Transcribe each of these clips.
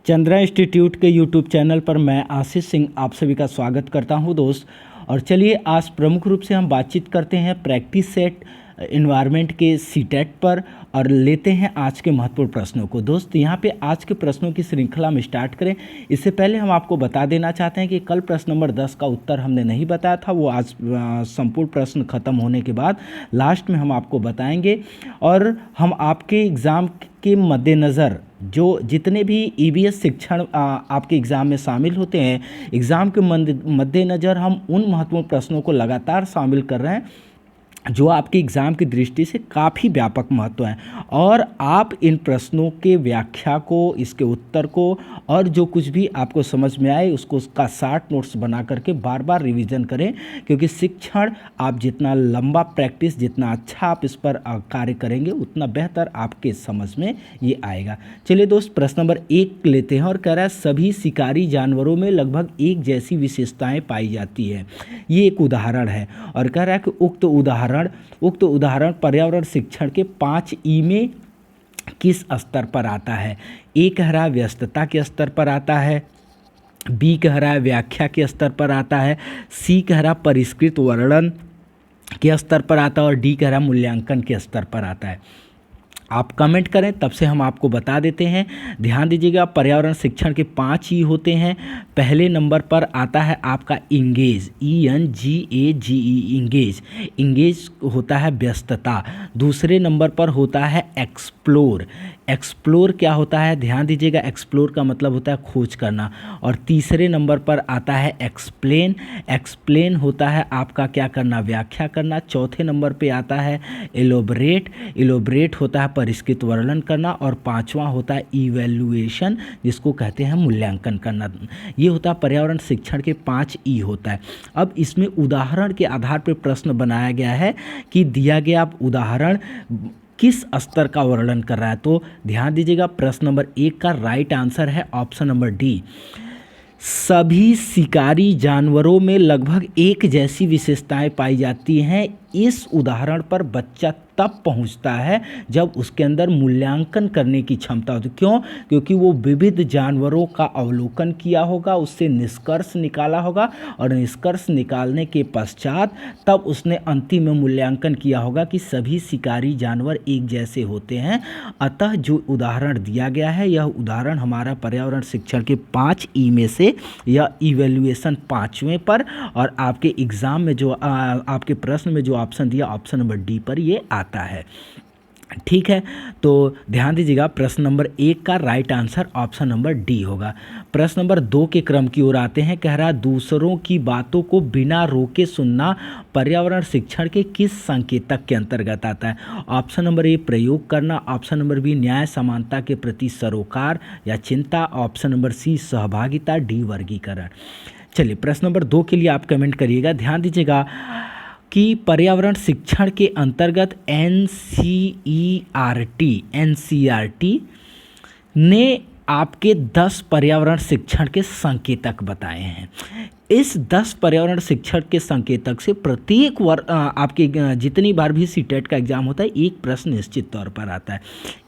Chandra institute के YouTube channel पर मैं आशीष सिंह आप सभी का स्वागत करता हूं दोस्त। और चलिए आज प्रमुख रूप से हम बातचीत करते हैं प्रैक्टिस सेट इन्वायरमेंट के सीटेट पर और लेते हैं आज के महत्वपूर्ण प्रश्नों को। दोस्त यहाँ पे आज के प्रश्नों की श्रृंखला में स्टार्ट करें इससे पहले हम आपको बता देना चाहते हैं कि कल प्रश्न नंबर 10 का उत्तर हमने नहीं बताया था, वो आज संपूर्ण प्रश्न खत्म होने के बाद लास्ट में हम आपको बताएंगे। और हम आपके एग्ज़ाम के मद्देनज़र जो जितने भी ईवीएस शिक्षण आपके एग्ज़ाम में शामिल होते हैं, एग्ज़ाम के मद्देनज़र हम उन महत्वपूर्ण प्रश्नों को लगातार शामिल कर रहे हैं जो आपके एग्ज़ाम की दृष्टि से काफ़ी व्यापक महत्व है। और आप इन प्रश्नों के व्याख्या को, इसके उत्तर को और जो कुछ भी आपको समझ में आए उसको उसका शार्ट नोट्स बना करके बार बार रिवीजन करें, क्योंकि शिक्षण आप जितना लंबा प्रैक्टिस, जितना अच्छा आप इस पर कार्य करेंगे उतना बेहतर आपके समझ में ये आएगा। चलिए दोस्त, प्रश्न नंबर 1 लेते हैं और कह रहा है सभी शिकारी जानवरों में लगभग एक जैसी विशेषताएँ पाई जाती है। ये एक उदाहरण है और कह रहा है कि उक्त उदाहरण पर्यावरण शिक्षण के 5 ई में किस स्तर पर आता है। ए कह रहा है व्यस्तता के स्तर पर आता है, बी कह रहा है व्याख्या के स्तर पर आता है, सी कह रहा है परिष्कृत वर्णन के स्तर पर आता है और डी कह रहा है मूल्यांकन के स्तर पर आता है। आप कमेंट करें तब से हम आपको बता देते हैं। ध्यान दीजिएगा, पर्यावरण शिक्षण के 5 ई होते हैं। पहले नंबर पर आता है आपका इंगेज, इंगेज। इंगेज होता है व्यस्तता। दूसरे नंबर पर होता है एक्सप्लोर। एक्सप्लोर क्या होता है, ध्यान दीजिएगा, एक्सप्लोर का मतलब होता है खोज करना। और तीसरे नंबर पर आता है एक्सप्लेन। एक्सप्लेन होता है आपका क्या करना, व्याख्या करना। चौथे नंबर पे आता है एलोबरेट। एलोबरेट होता है परिष्कृत वर्णन करना। और पांचवा होता है इवैल्यूएशन, जिसको कहते हैं मूल्यांकन करना। ये होता है पर्यावरण शिक्षण के 5 ई होता है। अब इसमें उदाहरण के आधार पर प्रश्न बनाया गया है कि दिया गया उदाहरण किस स्तर का वर्णन कर रहा है। तो ध्यान दीजिएगा, प्रश्न नंबर 1 का राइट आंसर है ऑप्शन नंबर डी। सभी शिकारी जानवरों में लगभग एक जैसी विशेषताएं पाई जाती हैं। इस उदाहरण पर बच्चा तब पहुंचता है जब उसके अंदर मूल्यांकन करने की क्षमता होती है। क्यों? क्योंकि वो विविध जानवरों का अवलोकन किया होगा, उससे निष्कर्ष निकाला होगा और निष्कर्ष निकालने के पश्चात तब उसने अंतिम में मूल्यांकन किया होगा कि सभी शिकारी जानवर एक जैसे होते हैं। अतः जो उदाहरण दिया गया है यह उदाहरण हमारा पर्यावरण शिक्षण के 5 ई में से यह इवैल्यूएशन 5वें पर और आपके एग्ज़ाम में जो आपके प्रश्न में जो ऑप्शन दिया ऑप्शन नंबर डी पर ये आता है। ठीक है, तो ध्यान दीजिएगा, प्रश्न नंबर 1 का right answer option number D होगा। प्रश्न नंबर 2 के क्रम की ओर आते हैं। कह रहा दूसरों की बातों को बिना रोके सुनना पर्यावरण शिक्षण के किस संकेतक के अंतर्गत आता है। ऑप्शन नंबर ए प्रयोग करना, ऑप्शन नंबर बी न्याय समानता के प्रति सरोकार या चिंता, ऑप्शन नंबर सी सहभागिता, डी वर्गीकरण। चलिए, प्रश्न नंबर 2 के लिए आप कमेंट करिएगा। ध्यान दीजिएगा कि पर्यावरण शिक्षण के अंतर्गत एनसीईआरटी ने आपके 10 पर्यावरण शिक्षण के संकेतक बताए हैं। इस 10 पर्यावरण शिक्षण के संकेतक से प्रत्येक आपके जितनी बार भी सीटेट का एग्जाम होता है एक प्रश्न निश्चित तौर पर आता है।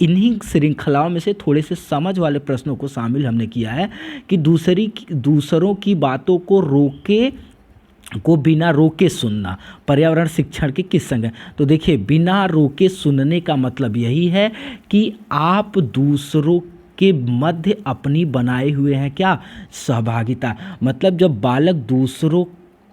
इन्हीं श्रृंखलाओं में से थोड़े से समझ वाले प्रश्नों को शामिल हमने किया है कि दूसरों की बातों को बिना रोके सुनना पर्यावरण शिक्षण के किस संग। तो देखिए, बिना रोके सुनने का मतलब यही है कि आप दूसरों के मध्य अपनी बनाए हुए हैं क्या, सहभागिता। मतलब जब बालक दूसरों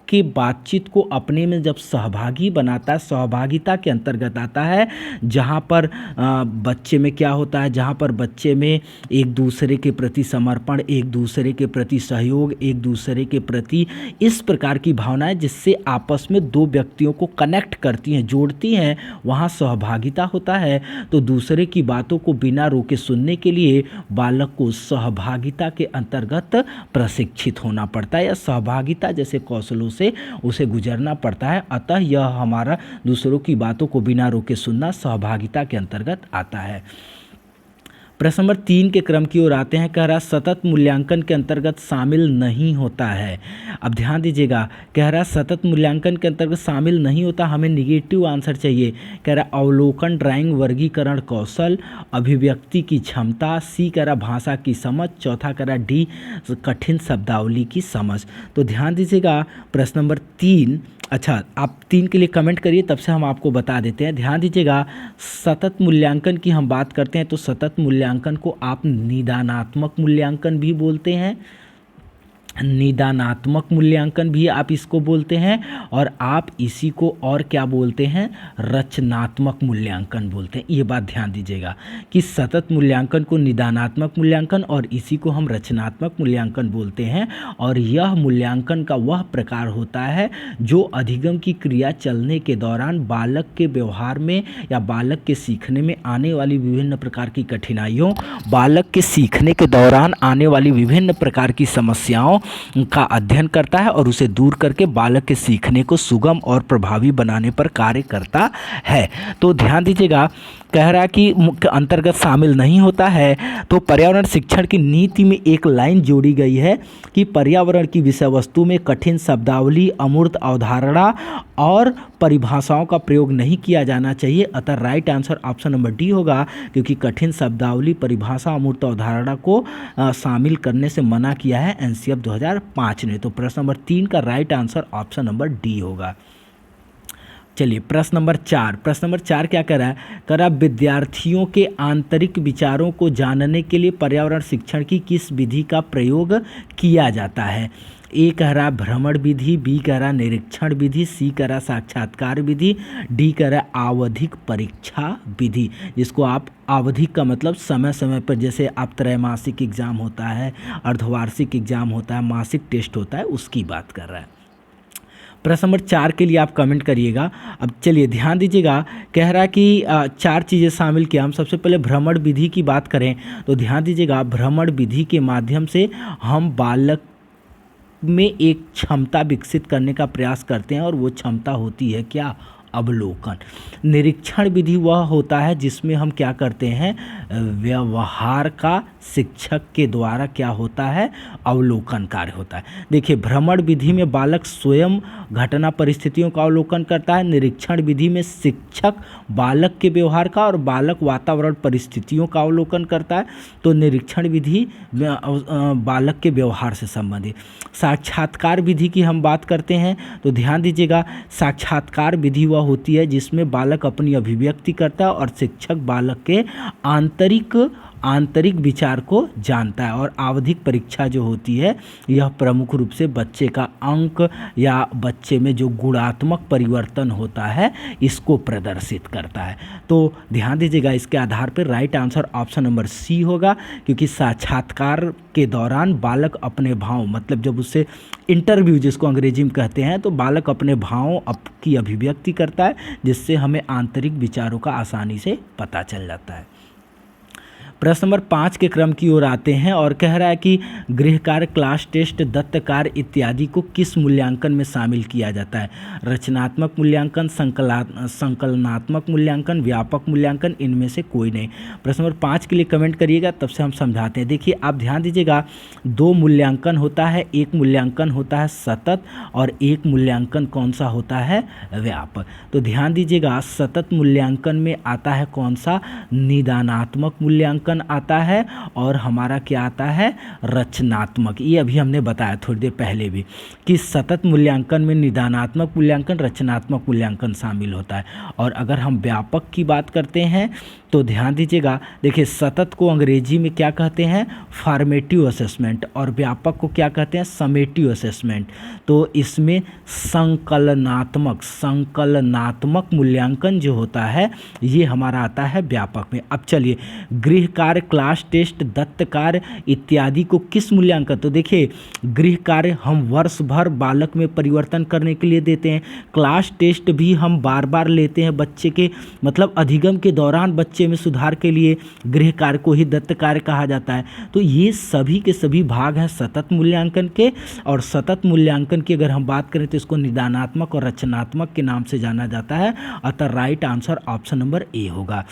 की बातचीत को अपने में जब सहभागी बनाता है, सहभागिता के अंतर्गत आता है, जहाँ पर बच्चे में क्या होता है, जहाँ पर बच्चे में एक दूसरे के प्रति समर्पण, एक दूसरे के प्रति सहयोग, एक दूसरे के प्रति इस प्रकार की भावनाएं जिससे आपस में दो व्यक्तियों को कनेक्ट करती हैं, जोड़ती हैं, वहाँ सहभागिता होता है। तो दूसरे की बातों को बिना रोके सुनने के लिए बालक को सहभागिता के अंतर्गत प्रशिक्षित होना पड़ता है या सहभागिता जैसे कौशलों से उसे गुजरना पड़ता है। अतः यह हमारा दूसरों की बातों को बिना रोके सुनना सहभागिता के अंतर्गत आता है। प्रश्न नंबर 3 के क्रम की ओर आते हैं। कह रहा सतत मूल्यांकन के अंतर्गत शामिल नहीं होता है। अब ध्यान दीजिएगा, कह रहा सतत मूल्यांकन के अंतर्गत शामिल नहीं होता, हमें निगेटिव आंसर चाहिए। कह रहा अवलोकन, ड्राइंग, वर्गीकरण कौशल, अभिव्यक्ति की क्षमता, सी कह रहा भाषा की समझ, चौथा कह रहा डी कठिन शब्दावली की समझ। तो ध्यान दीजिएगा प्रश्न नंबर 3, अच्छा आप 3 के लिए कमेंट करिए, तब से हम आपको बता देते हैं। ध्यान दीजिएगा, सतत मूल्यांकन की हम बात करते हैं तो सतत मूल्यांकन को आप निदानात्मक मूल्यांकन भी बोलते हैं, निदानात्मक मूल्यांकन भी आप इसको बोलते हैं, और आप इसी को और क्या बोलते हैं, रचनात्मक मूल्यांकन बोलते हैं। ये बात ध्यान दीजिएगा कि सतत मूल्यांकन को निदानात्मक मूल्यांकन और इसी को हम रचनात्मक मूल्यांकन बोलते हैं। और यह मूल्यांकन का वह प्रकार होता है जो अधिगम की क्रिया चलने के दौरान बालक के व्यवहार में या बालक के सीखने में आने वाली विभिन्न प्रकार की कठिनाइयों, बालक के सीखने के दौरान आने वाली विभिन्न प्रकार की समस्याओं का अध्ययन करता है और उसे दूर करके बालक के सीखने को सुगम और प्रभावी बनाने पर कार्य करता है। तो ध्यान दीजिएगा, कह रहा कि मुख्य अंतर्गत शामिल नहीं होता है। तो पर्यावरण शिक्षण की नीति में एक लाइन जोड़ी गई है कि पर्यावरण की विषय वस्तु में कठिन शब्दावली, अमूर्त अवधारणा और परिभाषाओं का प्रयोग नहीं किया जाना चाहिए। अतः right answer option number D होगा, क्योंकि कठिन शब्दावली, परिभाषा, अमूर्त अवधारणा को शामिल करने से मना किया है एनसीएफ 2005 ने। तो प्रश्न नंबर 3 का right answer option number D होगा। चलिए प्रश्न नंबर 4, प्रश्न नंबर 4 क्या कर रहा है, कह रहा विद्यार्थियों के आंतरिक विचारों को जानने के लिए पर्यावरण शिक्षण की किस विधि का प्रयोग किया जाता है। ए कह रहा भ्रमण विधि, बी कह रहा निरीक्षण विधि, सी कह रहा साक्षात्कार विधि, डी कह रहा आवधिक परीक्षा विधि। जिसको आप आवधिक का मतलब समय समय पर, जैसे आप त्रैमासिक एग्जाम होता है, अर्धवार्षिक एग्जाम होता है, मासिक टेस्ट होता है, उसकी बात कर रहा है। प्रश्न नंबर 4 के लिए आप कमेंट करिएगा। अब चलिए ध्यान दीजिएगा, कह रहा कि 4 चीज़ें शामिल किया। हम सबसे पहले भ्रमण विधि की बात करें तो ध्यान दीजिएगा, भ्रमण विधि के माध्यम से हम बालक में एक क्षमता विकसित करने का प्रयास करते हैं और वो क्षमता होती है क्या, अवलोकन। निरीक्षण विधि वह होता है जिसमें हम क्या करते हैं, व्यवहार का शिक्षक के द्वारा क्या होता है, अवलोकन कार्य होता है। देखिए भ्रमण विधि में बालक स्वयं घटना परिस्थितियों का अवलोकन करता है, निरीक्षण विधि में शिक्षक बालक के व्यवहार का और बालक वातावरण परिस्थितियों का अवलोकन करता है। तो निरीक्षण विधि बालक के व्यवहार से संबंधित। साक्षात्कार विधि की हम बात करते हैं तो ध्यान दीजिएगा, साक्षात्कार विधि वह होती है जिसमें बालक अपनी अभिव्यक्ति करता है और शिक्षक बालक के आंतरिक विचार को जानता है। और आवधिक परीक्षा जो होती है यह प्रमुख रूप से बच्चे का अंक या बच्चे में जो गुणात्मक परिवर्तन होता है इसको प्रदर्शित करता है। तो ध्यान दीजिएगा, इसके आधार पर right answer option number C होगा, क्योंकि साक्षात्कार के दौरान बालक अपने भाव, मतलब जब उससे इंटरव्यू जिसको अंग्रेजी में कहते हैं, तो बालक अपने भावों की अभिव्यक्ति करता है, जिससे हमें आंतरिक विचारों का आसानी से पता चल जाता है। प्रश्न नंबर 5 के क्रम की ओर आते हैं और कह रहा है कि गृह कार्य, क्लास टेस्ट, दत्त कार्य इत्यादि को किस मूल्यांकन में शामिल किया जाता है। रचनात्मक मूल्यांकन, संकलनात्मक मूल्यांकन, व्यापक मूल्यांकन, इनमें से कोई नहीं। प्रश्न नंबर 5 के लिए कमेंट करिएगा, तब से हम समझाते हैं। देखिए आप ध्यान दीजिएगा, 2 मूल्यांकन होता है, एक मूल्यांकन होता है सतत और एक मूल्यांकन कौन सा होता है, व्यापक। तो ध्यान दीजिएगा, सतत मूल्यांकन में आता है कौन सा, निदानात्मक मूल्यांकन आता है, और हमारा क्या आता है, रचनात्मक। ये अभी हमने बताया थोड़ी देर पहले भी कि सतत मूल्यांकन में निदानात्मक मूल्यांकन, रचनात्मक मूल्यांकन शामिल होता है। और अगर हम व्यापक की बात करते हैं तो ध्यान दीजिएगा, देखिए सतत को अंग्रेजी में क्या कहते हैं, फॉर्मेटिव असेसमेंट, और व्यापक को क्या कहते हैं, समेटिव असेसमेंट। तो इसमें संकलनात्मक मूल्यांकन जो होता है ये हमारा आता है व्यापक में। अब चलिए, गृह कार्य, क्लास टेस्ट, दत्त कार्य इत्यादि को किस मूल्यांकन, तो देखिए गृह कार्य हम वर्ष भर बालक में परिवर्तन करने के लिए देते हैं, क्लास टेस्ट भी हम बार बार लेते हैं बच्चे के, मतलब अधिगम के दौरान बच्चे में सुधार के लिए गृह कार्य को ही दत्त कार्य कहा जाता है। तो ये सभी के सभी भाग हैं सतत मूल्यांकन के। और सतत मूल्यांकन की अगर हम बात करें तो इसको निदानात्मक और रचनात्मक के नाम से जाना जाता है। अतः right answer option number A होगा।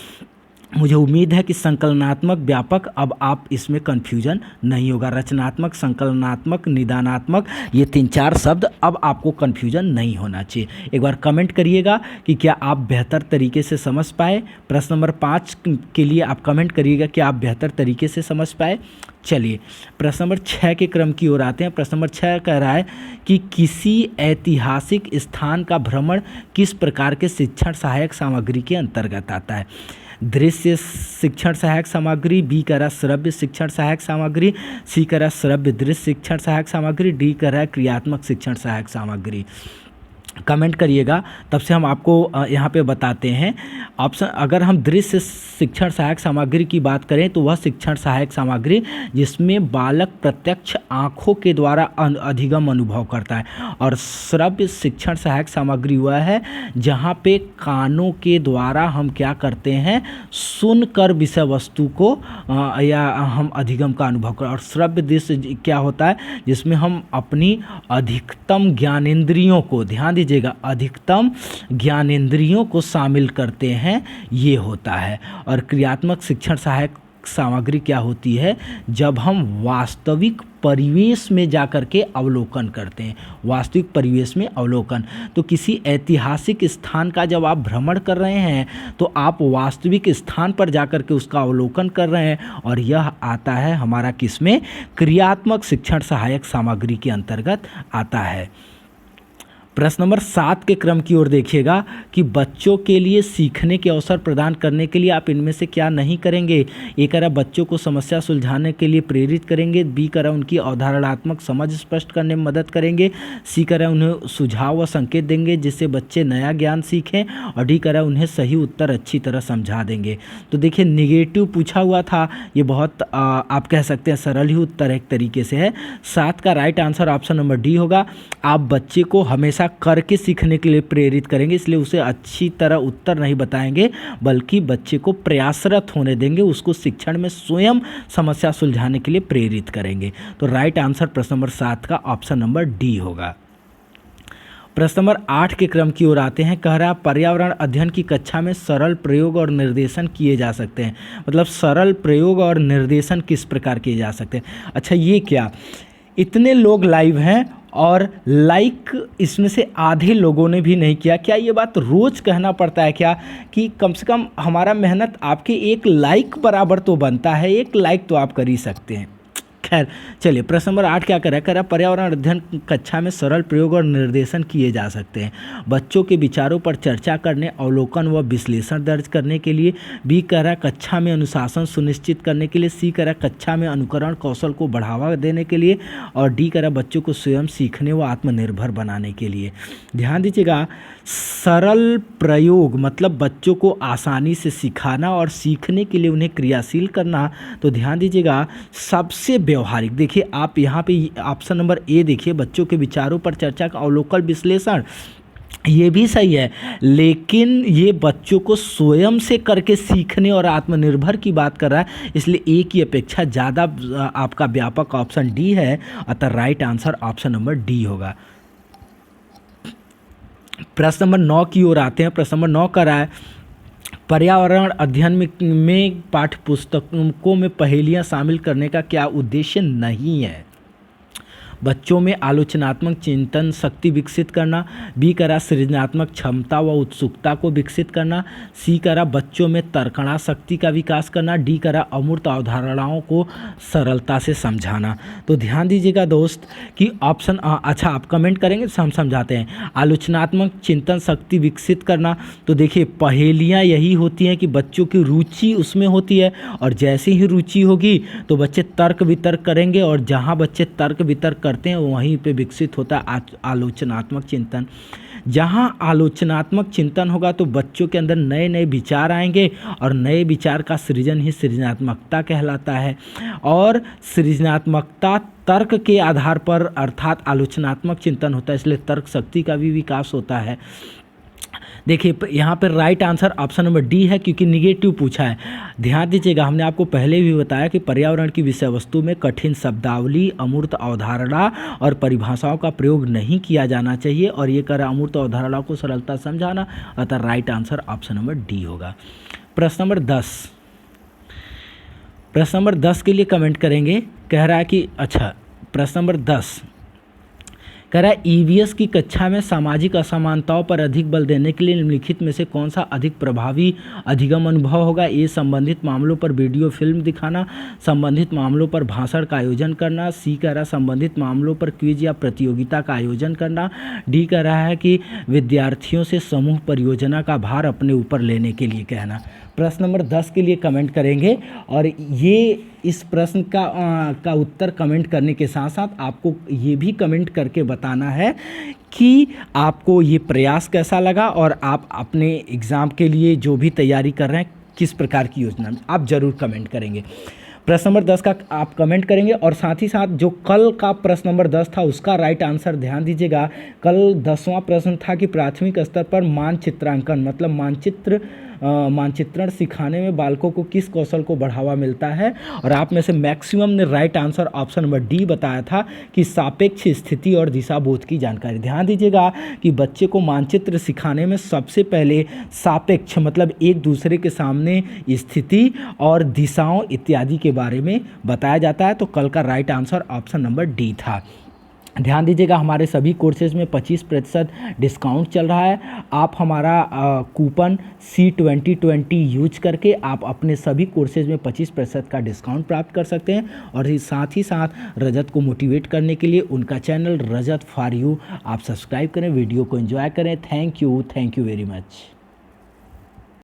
मुझे उम्मीद है कि संकलनात्मक, व्यापक, अब आप इसमें कन्फ्यूजन नहीं होगा। रचनात्मक, संकलनात्मक, निदानात्मक, ये 3-4 शब्द अब आपको कन्फ्यूजन नहीं होना चाहिए। एक बार कमेंट करिएगा कि क्या आप बेहतर तरीके से समझ पाए। प्रश्न नंबर 5 के लिए आप कमेंट करिएगा कि आप बेहतर तरीके से समझ पाए। चलिए प्रश्न नंबर 6 के क्रम की ओर आते हैं। प्रश्न नंबर 6 कह रहा है कि किसी ऐतिहासिक स्थान का भ्रमण किस प्रकार के शिक्षण सहायक सामग्री के अंतर्गत आता है। दृश्य शिक्षण सहायक सामग्री, बी कह रहा श्रव्य शिक्षण सहायक सामग्री, सी कह रहा श्रव्य दृश्य शिक्षण सहायक सामग्री, डी कह रहा है क्रियात्मक शिक्षण सहायक सामग्री। कमेंट करिएगा, तब से हम आपको यहाँ पे बताते हैं ऑप्शन। अगर हम दृश्य शिक्षण सहायक सामग्री की बात करें तो वह शिक्षण सहायक सामग्री जिसमें बालक प्रत्यक्ष आँखों के द्वारा अधिगम अनुभव करता है, और श्रव्य शिक्षण सहायक सामग्री वह है जहाँ पे कानों के द्वारा हम क्या करते हैं, सुनकर विषय वस्तु को या हम अधिगम का अनुभव करें। और श्रव्य दृश्य क्या होता है, जिसमें हम अपनी अधिकतम ज्ञानेंद्रियों को, ध्यान दीजिएगा, अधिकतम ज्ञानेंद्रियों को शामिल करते हैं, ये होता है। और क्रियात्मक शिक्षण सहायक सामग्री क्या होती है, जब हम वास्तविक परिवेश में जाकर के अवलोकन करते हैं, वास्तविक परिवेश में अवलोकन। तो किसी ऐतिहासिक स्थान का जब आप भ्रमण कर रहे हैं तो आप वास्तविक स्थान पर जाकर के उसका अवलोकन कर रहे हैं, और यह आता है हमारा किसमें, क्रियात्मक शिक्षण सहायक सामग्री के अंतर्गत आता है। प्रश्न नंबर 7 के क्रम की ओर देखिएगा कि बच्चों के लिए सीखने के अवसर प्रदान करने के लिए आप इनमें से क्या नहीं करेंगे। ए कह रहा बच्चों को समस्या सुलझाने के लिए प्रेरित करेंगे, बी कह रहा उनकी अवधारणात्मक समझ स्पष्ट करने में मदद करेंगे, सी कह रहा उन्हें सुझाव व संकेत देंगे जिससे बच्चे नया ज्ञान सीखें, और डी कह रहा उन्हें सही उत्तर अच्छी तरह समझा देंगे। तो देखिए निगेटिव पूछा हुआ था, ये बहुत आप कह सकते हैं सरल ही उत्तर एक तरीके से है। 7 का right answer option number D होगा। आप बच्चे को हमेशा करके सीखने के लिए प्रेरित करेंगे, इसलिए उसे अच्छी तरह उत्तर नहीं बताएंगे, बल्कि बच्चे को प्रयासरत होने देंगे, उसको शिक्षण में स्वयं समस्या सुलझाने के लिए प्रेरित करेंगे। तो राइट आंसर प्रश्न नंबर 7 का ऑप्शन नंबर डी होगा। प्रश्न नंबर 8 के क्रम की ओर आते हैं। कह रहा पर्यावरण अध्ययन की कक्षा में सरल प्रयोग और निर्देशन किए जा सकते हैं। मतलब सरल प्रयोग और निर्देशन किस प्रकार किए जा सकते हैं। अच्छा ये क्या, इतने लोग लाइव हैं और लाइक इसमें से आधे लोगों ने भी नहीं किया। क्या ये बात रोज़ कहना पड़ता है क्या, कि कम से कम हमारा मेहनत आपके एक लाइक बराबर तो बनता है, एक लाइक तो आप कर ही सकते हैं। खैर चलिए प्रश्न नंबर 8 क्या कर रहा है, पर्यावरण अध्ययन कक्षा में सरल प्रयोग और निर्देशन किए जा सकते हैं। बच्चों के विचारों पर चर्चा करने, अवलोकन व विश्लेषण दर्ज करने के लिए, बी कह रहा कक्षा में अनुशासन सुनिश्चित करने के लिए, सी कह रहा कक्षा में अनुकरण कौशल को बढ़ावा देने के लिए, और डी कह रहा बच्चों को स्वयं सीखने व आत्मनिर्भर बनाने के लिए। ध्यान दीजिएगा, सरल प्रयोग मतलब बच्चों को आसानी से सिखाना और सीखने के लिए उन्हें क्रियाशील करना। तो ध्यान दीजिएगा सबसे व्यवहारिक, देखिए आप यहाँ पे ऑप्शन नंबर ए देखिए, बच्चों के विचारों पर चर्चा का अवलोकन विश्लेषण, ये भी सही है, लेकिन ये बच्चों को स्वयं से करके सीखने और आत्मनिर्भर की बात कर रहा है, इसलिए ए की अपेक्षा ज़्यादा आपका व्यापक ऑप्शन डी है। अतः right answer option number D होगा। प्रश्न नंबर 9 की ओर आते हैं। प्रश्न नंबर 9 कर रहा है पर्यावरण अध्ययन में पाठ्य पुस्तकों में पहेलियाँ शामिल करने का क्या उद्देश्य नहीं है। बच्चों में आलोचनात्मक चिंतन शक्ति विकसित करना, बी करा सृजनात्मक क्षमता व उत्सुकता को विकसित करना, सी करा बच्चों में तर्कणा शक्ति का विकास करना, डी करा अमूर्त अवधारणाओं को सरलता से समझाना। तो ध्यान दीजिएगा दोस्त कि ऑप्शन अच्छा आप कमेंट करेंगे तो हम समझाते हैं। आलोचनात्मक चिंतन शक्ति विकसित करना, तो देखिए पहेलियाँ यही होती हैं कि बच्चों की रुचि उसमें होती है, और जैसे ही रुचि होगी तो बच्चे तर्क वितर्क करेंगे, और जहाँ बच्चे तर्क वितर्क करते हैं वहीं पे विकसित होता है आलोचनात्मक चिंतन। जहाँ आलोचनात्मक चिंतन होगा तो बच्चों के अंदर नए नए विचार आएंगे, और नए विचार का सृजन ही सृजनात्मकता कहलाता है। और सृजनात्मकता तर्क के आधार पर अर्थात आलोचनात्मक चिंतन होता है, इसलिए तर्क शक्ति का भी विकास होता है। देखिए यहाँ पर right answer option number D है, क्योंकि निगेटिव पूछा है। ध्यान दीजिएगा, हमने आपको पहले भी बताया कि पर्यावरण की विषय वस्तु में कठिन शब्दावली, अमूर्त अवधारणा और परिभाषाओं का प्रयोग नहीं किया जाना चाहिए, और ये कर अमूर्त अवधारणा को सरलता समझाना। अतः right answer option number D होगा। प्रश्न नंबर 10 प्रश्न नंबर 10 के लिए कमेंट करेंगे, कह रहा है कि अच्छा प्रश्न नंबर 10 कह रहा है ईवीएस की कक्षा में सामाजिक असमानताओं पर अधिक बल देने के लिए निम्नलिखित में से कौन सा अधिक प्रभावी अधिगम अनुभव होगा। ए संबंधित मामलों पर वीडियो फिल्म दिखाना, संबंधित मामलों पर भाषण का आयोजन करना, सी कह रहा है संबंधित मामलों पर क्विज या प्रतियोगिता का आयोजन करना, डी कह रहा है कि विद्यार्थियों से समूह परियोजना का भार अपने ऊपर लेने के लिए कहना। प्रश्न नंबर 10 के लिए कमेंट करेंगे और ये इस प्रश्न का उत्तर कमेंट करने के साथ साथ आपको ये भी कमेंट करके बताना है कि आपको ये प्रयास कैसा लगा और आप अपने एग्ज़ाम के लिए जो भी तैयारी कर रहे हैं किस प्रकार की योजना आप ज़रूर कमेंट करेंगे। प्रश्न नंबर 10 का आप कमेंट करेंगे और साथ ही साथ जो कल का प्रश्न नंबर 10 था उसका राइट आंसर ध्यान दीजिएगा। कल 10वां प्रश्न था कि प्राथमिक स्तर पर मानचित्रांकन मतलब मानचित्रण सिखाने में बालकों को किस कौशल को बढ़ावा मिलता है, और आप में से मैक्सिमम ने right answer option number D बताया था कि सापेक्ष स्थिति और दिशा बोध की जानकारी। ध्यान दीजिएगा कि बच्चे को मानचित्र सिखाने में सबसे पहले सापेक्ष मतलब एक दूसरे के सामने स्थिति और दिशाओं इत्यादि के बारे में बताया जाता है। तो कल का right answer option number D था। ध्यान दीजिएगा हमारे सभी कोर्सेज़ में 25% डिस्काउंट चल रहा है। आप हमारा कूपन C2020 यूज करके आप अपने सभी कोर्सेज़ में 25% का डिस्काउंट प्राप्त कर सकते हैं। और साथ ही साथ रजत को मोटिवेट करने के लिए उनका चैनल रजत फॉर यू आप सब्सक्राइब करें, वीडियो को एंजॉय करें। Thank you very much.